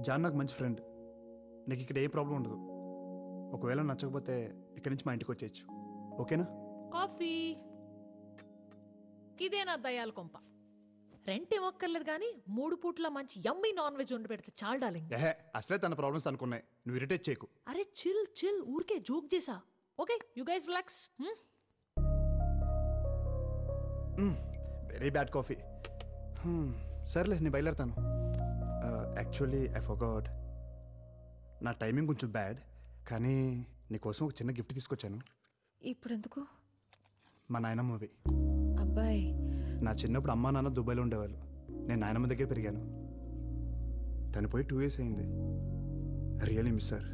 John నాకు మంచి friend. నీకు ఇక్కడ ఏ ప్రాబ్లం ఉండదు. ఒకవేళ నచ్చకపోతే ఇక్కడి నుంచి మా ఇంటికి వచ్చేయచ్చు. ఓకేనా? కాఫీ. ఇదేనా దయాల కొంప. రెంట్ ఇవ్వక్కర్లేదు కానీ 3 పూట్ల మంచి యమ్మీ నాన్ వెజ్ వండి పెడితే చాలు డార్లింగ్. ఏహే, అసలే తన ప్రాబ్లమ్స్ అనుకున్నాయి. నువ్వు ఇరిటేట్ చేయకు. అరే చిల్ చిల్, ఊరికే జోక్ చేసా. Okay you guys relax. Very bad coffee. సర్లే నేను బయలుదేరుతాను. Actually I forgot. నా టైమింగ్ కొంచెం బ్యాడ్, కానీ నీకోసం ఒక చిన్న గిఫ్ట్ తీసుకొచ్చాను. ఇప్పుడు ఎందుకు? మా నాయనమ్మవి. అబ్బాయి, నా చిన్నప్పుడు అమ్మా నాన్న దుబాయ్లో ఉండేవాళ్ళు. నేను నాయనమ్మ దగ్గర పెరిగాను. తను పోయి 2 years అయింది. Really miss sir.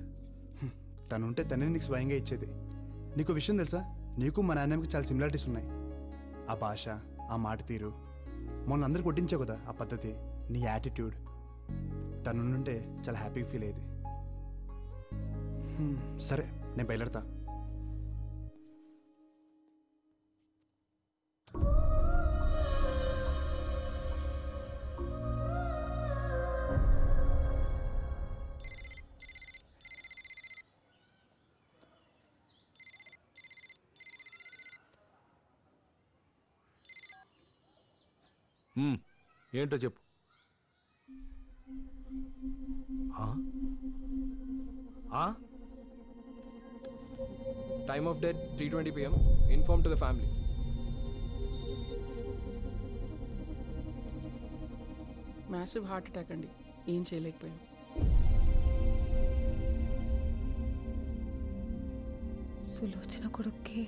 తను ఉంటే తనే నీకు స్వయంగా ఇచ్చేది. నీకు విషయం తెలుసా, నీకు మా నాయనమ్మకి చాలా సిమిలారిటీస్ ఉన్నాయి. ఆ భాష, ఆ మాట తీరు, మొన్న అందరికి కొట్టించావు కదా ఆ పద్ధతి, నీ యాటిట్యూడ్. తను ఉంటే చాలా హ్యాపీగా ఫీల్ అయ్యేది. సరే నేను బయలుదేరతా. ఏంటో చెప్పు. Time of death 3:20 PM. Inform to the family. Massive heart attack అండి, ఏం చేయలేకపోయాం. సులోచన కొడుక్కి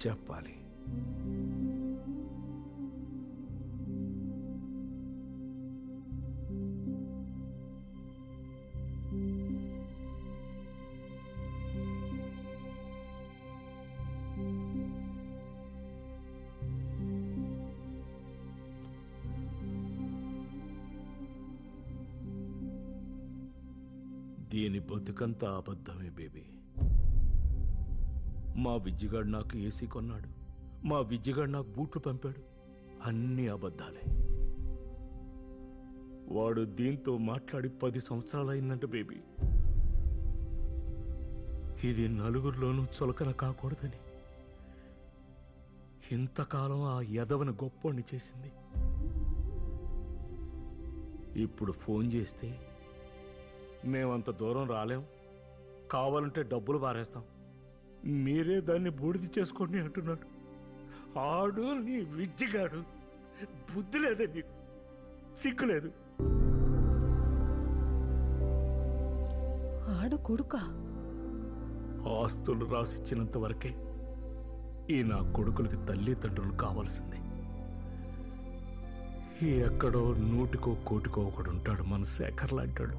చెప్పాలి. దీని బతుకంతా అబద్ధమే బేబీ. మా విజ్జిగాడు నాకు ఏసీ కొన్నాడు, మా విజ్జిగాడు నాకు బూట్లు పంపాడు, అన్నీ అబద్ధాలే. వాడు దీంతో మాట్లాడి 10 సంవత్సరాలైందంట బేబీ. ఇది నలుగురిలోనూ చులకన కాకూడదని ఇంతకాలం ఆ యదవని గొప్పోణ్ణి చేసింది. ఇప్పుడు ఫోన్ చేస్తే మేమంత దూరం రాలేం, కావాలంటే డబ్బులు పారేస్తాం, మీరే దాన్ని బూడిద చేసుకోండి అంటున్నాడు. ఆడు నీ విజ్జిగాడు. బుద్ధి లేదే నీకు, సిగ్గులేదు. ఆడు కొడుకా? ఆస్తులు రాసిచ్చినంత వరకే ఈ నా కొడుకులకి తల్లిదండ్రులు కావాల్సింది. ఎక్కడో 100కో 1,00,00,000కో ఒకడుంటాడు మన శేఖర్ లాంటాడు.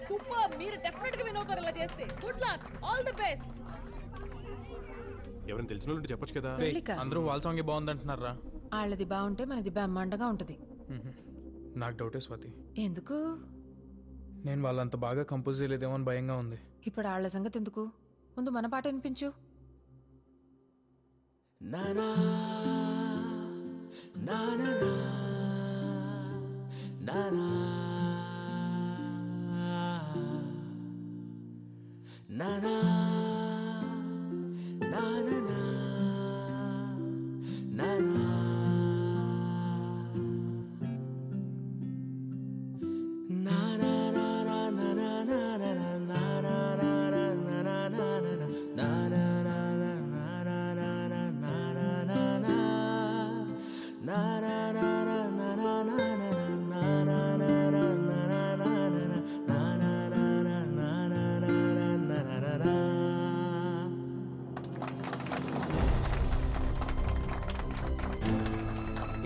సూపర్, మీరు డెఫినెట్ గా విన్ అవుతారు ఇలా చేస్తే. Good luck, all the best. ఎవరైనా తెలిసిన వాళ్ళు చెప్పొచ్చు కదా. అందరూ వాల్ సాంగ్ బాగుందంటున్నారా? వాళ్ళది బాగుంటే మనది బ్రహ్మాండగా ఉంటది. నాకు డౌటే స్వాతి. ఎందుకు? నేను వాళ్ళంత బాగా కంపోజ్ చేయలేదేమో అని భయంగా ఉంది. ఇప్పుడు వాళ్ళ సంగతి ఎందుకు, ముందు మన పాట వినిపించు. నానా నానా నానా నానా నానా నానా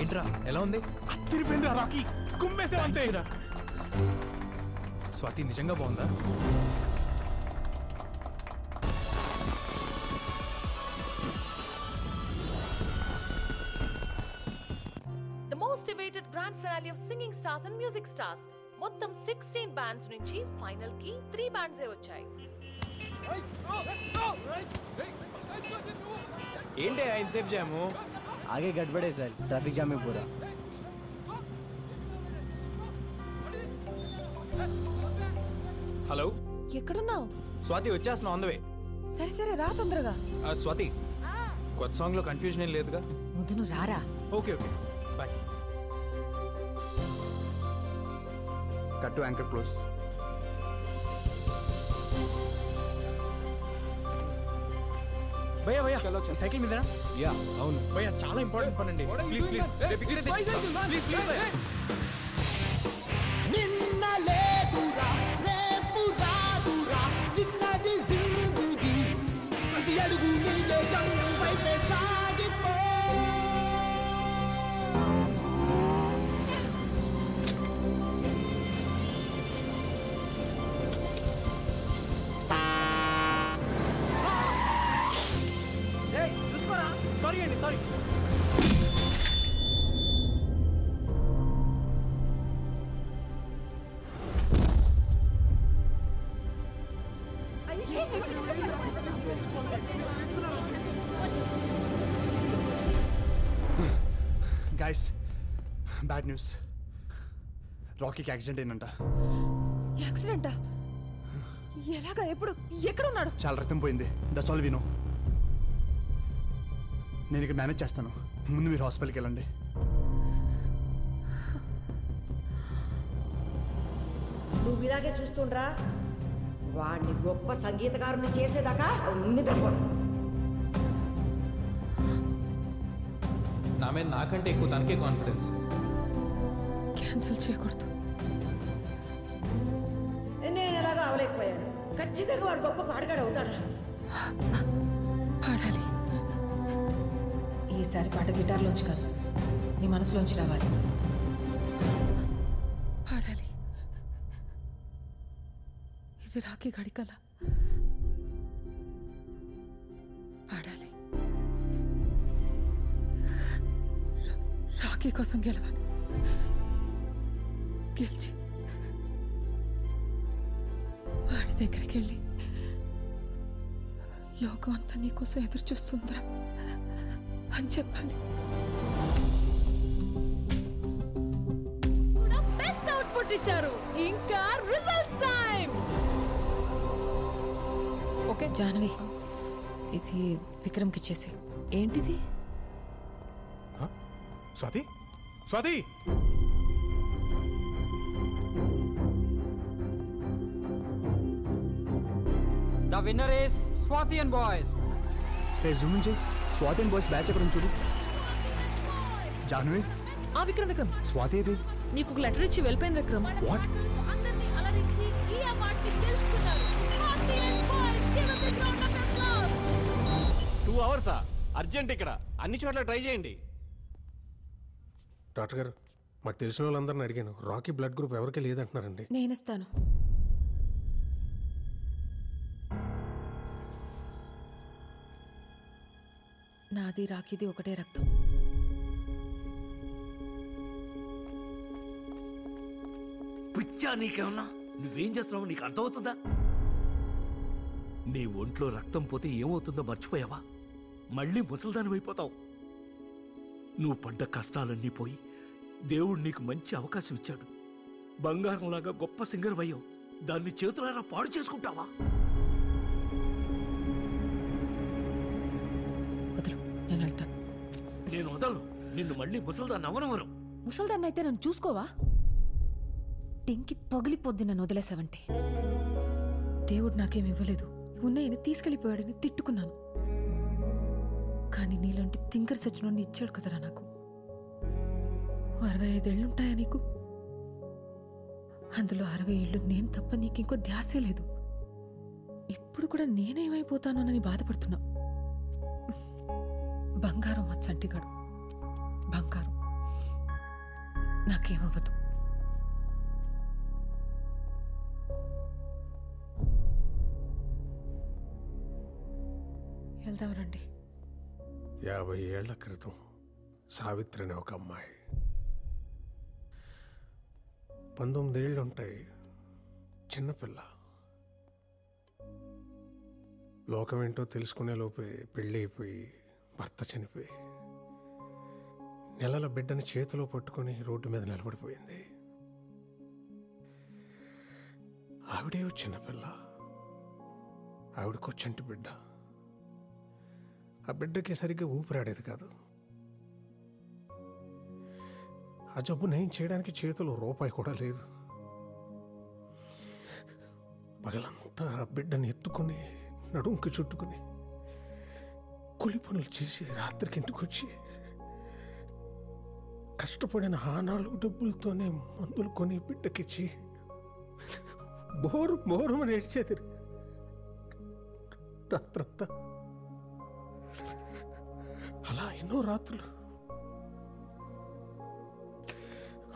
ఏంట్రా ఎలా ఉంది? అత్తిరిపోయిందిరా రాకీ, కుమ్మేసా అంతే. స్వాతి నిజంగా బాగుందా? స్టార్స్ అండ్ మ్యూజిక్ స్టార్స్ మొత్తం 16 బ్యాండ్స్ నుంచి ఫైనల్ కి 3 బ్యాండ్స్ వచ్చాయి. ఏంటి ఇన్సేఫ్ జాము ఆగే గడ్బడే సార్ ట్రాఫిక్ జామ్ పూరా. హలో ఎక్కడున్నావు? స్వాతి వచ్చేస్తున్నావు ఆన్ ద వే. సరే సరే రా తొందరగా. స్వాతి కొత్త సాంగ్ లో కన్ఫ్యూజన్ ఏం లేదుగా? ముందు నువ్వు రారా. Okay okay bye. Cut to anchor close. భయ్యా భయ్యా సైకిల్ మీదనా? యా అవును భయ్యా, చాలా ఇంపార్టెంట్ పని అండి. ప్లీజ్ ప్లీజ్ ప్లీజ్ ప్లీజ్ భయ్యా. నిన్న లేదురా రేపు రాదురా చిన్నది జిందగీ ఇది అడుగు నీదే గమ్యం వైపే సాగిపో. సారీ అండి సారీ. Guys bad news. రాకీకి యాక్సిడెంట్ అయిందంట. యాక్సిడెంటా? ఎలాగా? ఎప్పుడు? ఎక్కడున్నాడు? చాలా రక్తం పోయింది. That's all we know. నేను ఇక్కడ మేనేజ్ చేస్తాను, ముందు మీరు హాస్పిటల్కి వెళ్ళండి. నువ్వు ఇలాగే చూస్తుండ్రా, వాడిని గొప్ప సంగీతకారుని చేసేదాకా నిద్రపో. నా మీద నాకంటే ఎక్కువ తనకే కాన్ఫిడెన్స్. క్యాన్సిల్ చేయకూడదు. నేను ఎలాగో అవలేకపోయాను. ఖచ్చితంగా వాడు గొప్ప పాడగాడు అవుతాడా? పాడాలి. ఈసారి పాట గిటార్లోంచి కాదు, నీ మనసులోంచి రావాలి. పాడాలి. ఇది రాకీ గడికల. పాడాలి. రాకీ కోసం గెలవాలి. గెలిచి వాడి దగ్గరికి వెళ్ళి లోకం అంతా నీకోసం ఎదురు చూస్తుందిరా అని చెప్పాలి. బెస్ట్ అవుట్పుట్ ఇచ్చారు. ఇంకా రిజల్ట్స్ టైం. ఓకే జాహ్నవి, ఇది విక్రమ్కి ఇచ్చేసే. ఏంటిది? Swathi Swathi The winner is Swati and boys. Zoom నుంచి స్వాతి అండ్ బాయ్స్ బ్యాచ్ ఎక్కడ చూడు. జాహ్నవి. విక్రమ్ స్వాతి ఇది. నీకు ఒక లెటర్ ఇచ్చి వెళ్ళిపోయింది విక్రమ్. వాట్? అందరినీ అలరించి ఈ అవార్డుని గెలుచుకున్నారు. Swati and boys, give us a round of applause. 2 hours urgent. ఇక్కడ అన్ని చోట్ల ట్రై చేయండి. డాక్టర్ గారు, మాకు తెలిసిన వాళ్ళందరిని అడిగాను. రాకీ బ్లడ్ గ్రూప్ ఎవరికి లేదంటున్నారండి. నేను ఇస్తాను. నాది రాకీది ఒకటే రక్తం. పిచ్చా నీకేమన్నా? నువ్వేం చేస్తున్నావు నీకు అర్థమవుతుందా? నీ ఒంట్లో రక్తం పోతే ఏమవుతుందో మర్చిపోయావా? మళ్ళీ ముసల్దాని అయిపోతావు. నువ్వు పడ్డ కష్టాలన్నీ పోయి దేవుడు నీకు మంచి అవకాశం ఇచ్చాడు. బంగారంలాగా గొప్ప సింగర్ అయ్యావు. దాన్ని చేతులారా పాడు చేసుకుంటావా? వదలు, నేను వెళ్తాను. నేను వదలను. నిన్ను మళ్ళీ ముసల్దాన్ని అవనవరం. ముసల్దాన్ని అయితే నన్ను చూసుకోవా? టింకి పగిలిపోద్ది నన్ను వదిలేసావంటే. దేవుడు నాకేం ఇవ్వలేదు, ఉన్నాయని తీసుకెళ్ళిపోయాడని తిట్టుకున్నాను. కానీ నీలాంటి థింకర్ సచ్చినోడిని ఇచ్చాడు కదరా నాకు. 65 ఏళ్ళుంటాయా నీకు? అందులో 60 ఏళ్ళు నేను తప్ప నీకింకో ధ్యాసే లేదు. ఇప్పుడు కూడా నేనేమైపోతానోనని బాధపడుతున్నా. బంగారం మా చంటిగాడు, బంగారం. నాకేమవ్వదు. వెళ్దాం రండి. 50 ఏళ్ల క్రితం సావిత్రి అనే ఒక అమ్మాయి 19 ఏళ్ళు ఉంటాయి. చిన్నపిల్ల. లోకం ఏంటో తెలుసుకునే లోపే పెళ్ళి అయిపోయి భర్త చనిపోయి నెలల బిడ్డని చేతిలో పట్టుకొని రోడ్డు మీద నిలబడిపోయింది. ఆవిడే చిన్నపిల్ల, ఆవిడకో చంటి బిడ్డ. ఆ బిడ్డకి సరిగ్గా ఊపిరాడేది కాదు. ఆ జబ్బు నయం చేయడానికి చేతిలో రూపాయి కూడా లేదు. పగలంతా ఆ బిడ్డని ఎత్తుకుని నడుంకి చుట్టుకుని కూలి పనులు చేసి రాత్రికి ఇంటికి వచ్చి కష్టపడిన ఆనాళ్ళు డబ్బులతోనే మందులు కొని బిడ్డకిచ్చి బోరు బోరు అని ఏడ్చేది రాత్రంతా. అలా ఎన్నో రాత్రులు.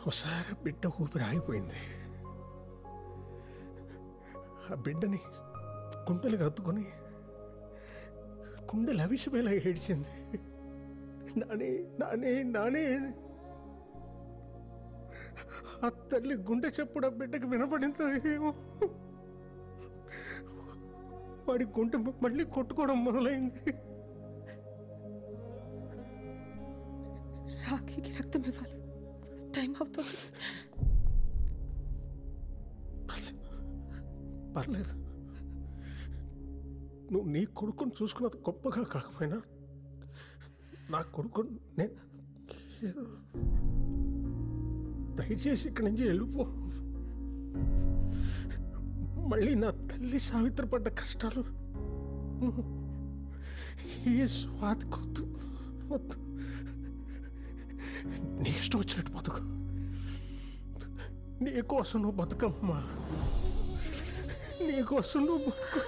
ఒకసారి బిడ్డ ఊపిరి ఆగిపోయింది. ఆ బిడ్డని గుండెలు కత్తుకొని గుండెలు అవిసిపోయేలా ఏడ్చింది. నానే నానే నానే. ఆ తల్లి గుండె చెప్పుడు ఆ బిడ్డకి వినపడిందో ఏమో. వాడి గుండె మళ్ళీ కొట్టుకోవడం మొదలైంది. రాఖీకి రక్తం ఇవ్వాలి, టైం అవుతుంది. పర్లేదు, నువ్వు నీ కొడుకుని చూసుకున్నది గొప్పగా కాకపోయినా నా కొడుకు నేను ఏదో దయచేసి ఇక్కడి నుంచి వెళ్ళిపో. మళ్ళీ నా తల్లి సావిత్రి పడ్డ కష్టాలు ఈ స్వాతి కొద్దు వద్దు. నీ ఇష్టం వచ్చినట్టు బతుకు. నీకోసం నువ్వు బతుకమ్మా, నీకోసం నువ్వు బతుకు,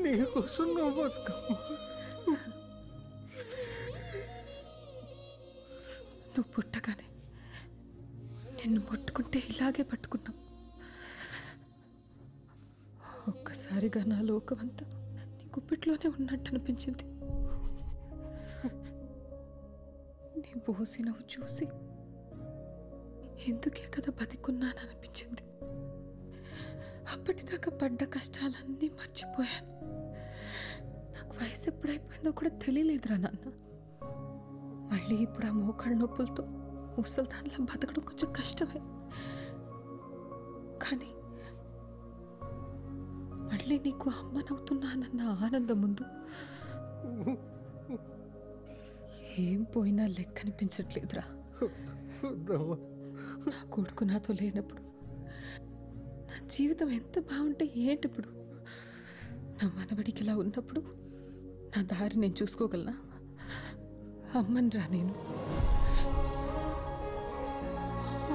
నీకోసం నువ్వు బతుకమ్మా. నువ్వు పుట్టగానే నిన్ను పట్టుకుంటే ఇలాగే పట్టుకున్నావు. ఒక్కసారిగా నా లోకమంతా నీ గుప్పిట్లోనే ఉన్నట్టు అనిపించింది. నీ బోసి నవ్వు చూసి ఎందుకే కదా బతికున్నాను అనిపించింది. అప్పటిదాకా పడ్డ కష్టాలన్నీ మర్చిపోయాను. నాకు వయసు ఎప్పుడైపోయిందో కూడా తెలియలేదురా నాన్న. మళ్ళీ ఇప్పుడు ఆ మోకాళ్ళ నొప్పులతో ముసల్దాన్లా బతకడం కొంచెం కష్టమే. కానీ మళ్ళీ నీకు అమ్మనవుతున్నానన్న ఆనందం ముందు ఏం పోయినా లెక్క అనిపించట్లేదురా. నా కొడుకు నాతో లేనప్పుడు నా జీవితం ఎంత బాగుంటే ఏంటిప్పుడు? నా మనవడికి ఇలా ఉన్నప్పుడు నా దారి నేను చూసుకోగలనా? అమ్మని రా, నేను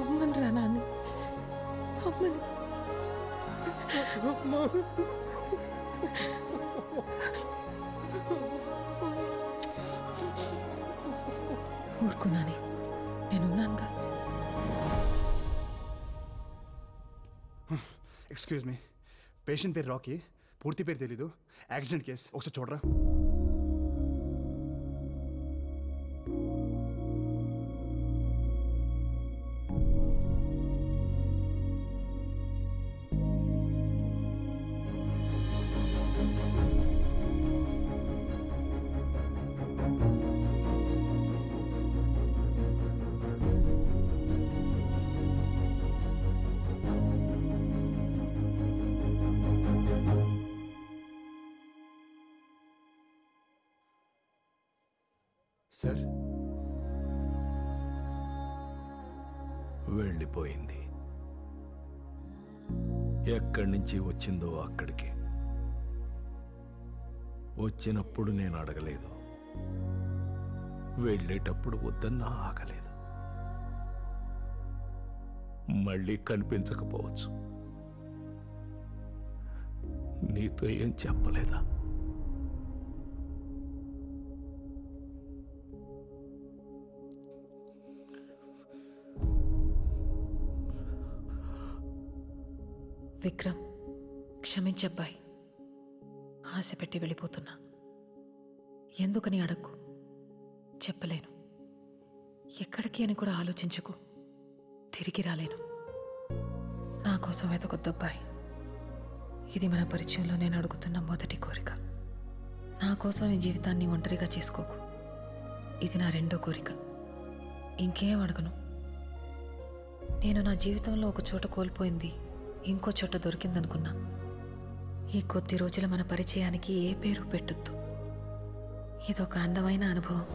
అమ్మని రా నాన్న, అమ్మని. ఊరుకున్నానే, నేనున్నానుగా. ఎక్స్క్యూజ్ మీ, పేషెంట్ పేరు రాకీ, పూర్తి పేరు తెలీదు. యాక్సిడెంట్ కేసు, ఒకసారి చూడరా. సార్, వెళ్ళిపోయింది. ఎక్కడి నుంచి వచ్చిందో అక్కడికి. వచ్చినప్పుడు నేను అడగలేదు, వెళ్ళేటప్పుడు వద్దన్నా ఆగలేదు. మళ్ళీ కనిపించకపోవచ్చు. నీతో ఏం చెప్పలేదా? విక్రమ్, క్షమించబ్బాయి. ఆశ పెట్టి వెళ్ళిపోతున్నా. ఎందుకని అడక్కు, చెప్పలేను. ఎక్కడికి అని కూడా ఆలోచించుకు. తిరిగి రాలేను. నా కోసం వెతకొద్దబ్బాయి. ఇది మన పరిచయంలో నేను అడుగుతున్న మొదటి కోరిక. నా కోసం నీ జీవితాన్ని ఒంటరిగా చేసుకోకు. ఇది నా రెండో కోరిక. ఇంకేం అడగను. నేను నా జీవితంలో ఒక చోట కోల్పోయింది ఇంకో చోట దొరికిందనుకున్నా. ఈ కొద్ది రోజుల మన పరిచయానికి ఏ పేరు పెట్టొద్దు. ఇదొక అందమైన అనుభవం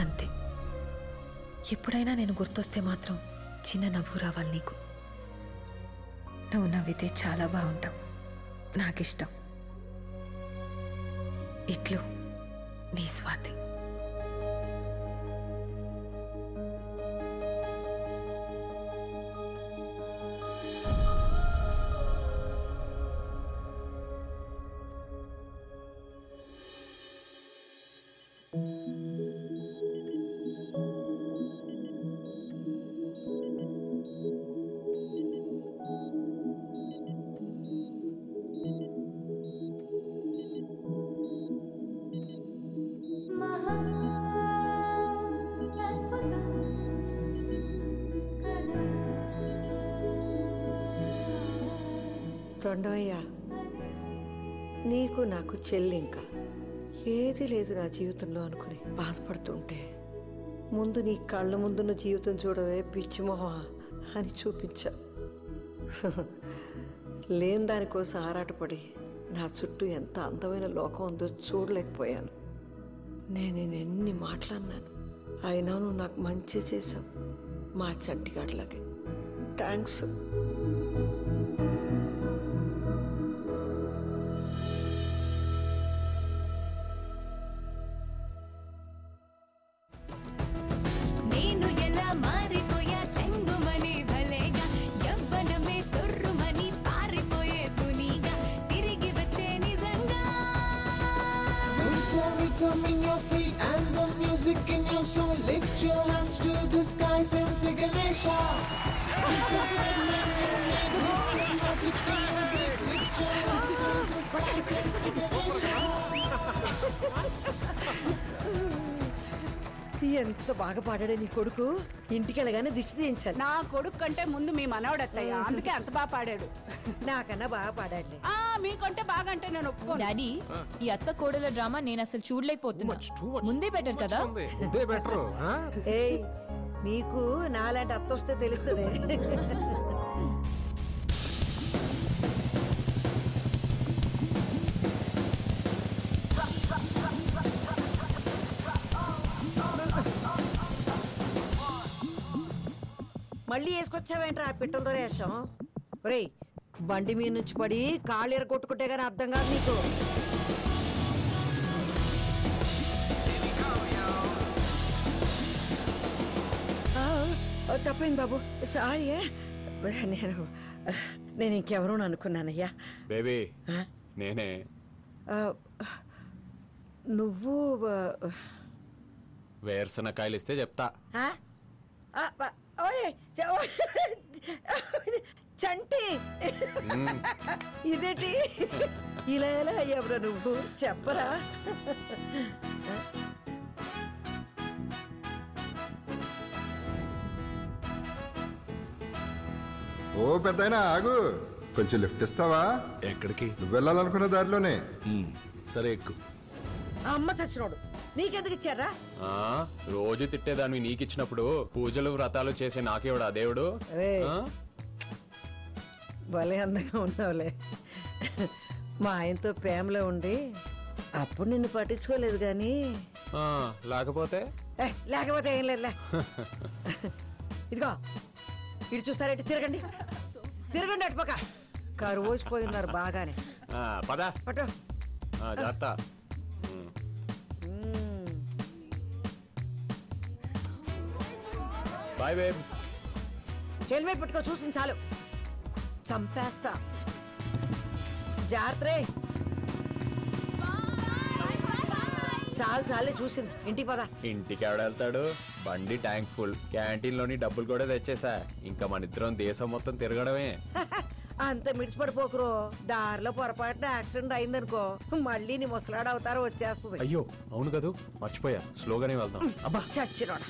అంతే. ఎప్పుడైనా నేను గుర్తొస్తే మాత్రం చిన్న నవ్వు రావాలి నీకు. నువ్వు నవ్వితే చాలా బాగుంటావు. నాకిష్టం. ఇట్లు నీ స్వాతి. తొండవయ్య, నీకు నాకు చెల్లి ఇంకా ఏది లేదు నా జీవితంలో అనుకుని బాధపడుతుంటే ముందు నీ కళ్ళ ముందున్న జీవితం చూడవే పిచ్చిమోహ అని చూపించా. లేని దానికోసం ఆరాటపడి నా చుట్టూ ఎంత అందమైన లోకం ఉందో చూడలేకపోయాను. నేను ఎన్ని మాట్లాడినాను, అయినా నువ్వు నాకు మంచి చేశావు. మా చంటిగాడిలాగే. Thanks. Rhythm in your feet and the music in your soul. Lift your hands to the skies and say Ganesha. If your friend and your neighbor is the magic in your beat, lift your hands to the skies and say Ganesha. ఎంత బాగా పాడాడే నీ కొడుకు. ఇంటికి వెళ్ళగానే దిష్టి తీయించాను. నా కొడుకు కంటే ముందు మీ మనవడు అత్తయ్య, అందుకే అంత బాగా పాడాడు. నాకన్నా బాగా పాడాడులే. మీకంటే బాగా అంటే నేను ఒప్పుకోను. డాడీ, ఈ అత్త కోడల డ్రామా నేను అసలు చూడలేకపోతున్నా. ముందే బెటర్ కదా. ఏయ్, నీకు నాలాంటి అత్త వస్తే తెలుస్తుంది. మళ్ళీ వేసుకొచ్చావేంట్రా ఆ పిట్టలతో వేషం? ఒరేయ్, బండి మీద నుంచి పడి కాళ్ళు ఎరగొట్టుకుంటే గానీ అర్థం కాదు నీకు. తప్పైంది బాబు, సారీ. నేను ఇంకెవరూ అనుకున్నానయ్యా. బేబీ నేనే. నువ్వు వేరుశనకాయలు ఇస్తే చెప్తా. చంటి, ఇదేంటి ఇలా ఎలా అయ్యావురా నువ్వు? చెప్పరా. ఓ పెద్దయినా ఆగు, కొంచెం లిఫ్ట్ ఇస్తావా? ఎక్కడికి? నువ్వు వెళ్ళాలనుకున్న దారిలోనే. సరే ఎక్కు. అమ్మ చచ్చినోడు, నీకెందుకు ఇచ్చారా? రోజు తిట్టేదాన్ని నీకిచ్చినప్పుడు పూజలు వ్రతాలు చేసే నాకేవాడు ఆ దేవుడు? భలే అందంగా ఉన్నావులే. మా ఆయనతో ప్రేమలో ఉండి అప్పుడు నిన్ను పట్టించుకోలేదు గాని లేకపోతే లేకపోతే ఏం లేదులే. ఇదిగో ఇటు చూస్తారేంటి? తిరగండి తిరగండి అటుపక్క. కరువు వచ్చిపోయి ఉన్నారు బాగానే. పద పట్టు. జాగ్రత్త. Bye babes. హెల్మెట్ పట్టుకో, చూసింది చాలు, చంపేస్తా. జాగ్రత్త. చాలు చాలే చూసింది, ఇంటికి పద. ఇంటికి ఎవడ వెళ్తాడు? బండి ట్యాంక్ ఫుల్, క్యాంటీన్ లోని డబ్బులు కూడా తెచ్చేసా. ఇంకా మన ఇద్దరం దేశం మొత్తం తిరగడమే. అంత మిడిచిపడిపోకురో. దారిలో పొరపాటున యాక్సిడెంట్ అయిందనుకో, మళ్ళీ నీ ముసలాడు అవుతారో వచ్చేస్తుంది. అయ్యో అవును కదా, మర్చిపోయా. స్లోగానే వెళ్దాం. చచ్చిరోడా.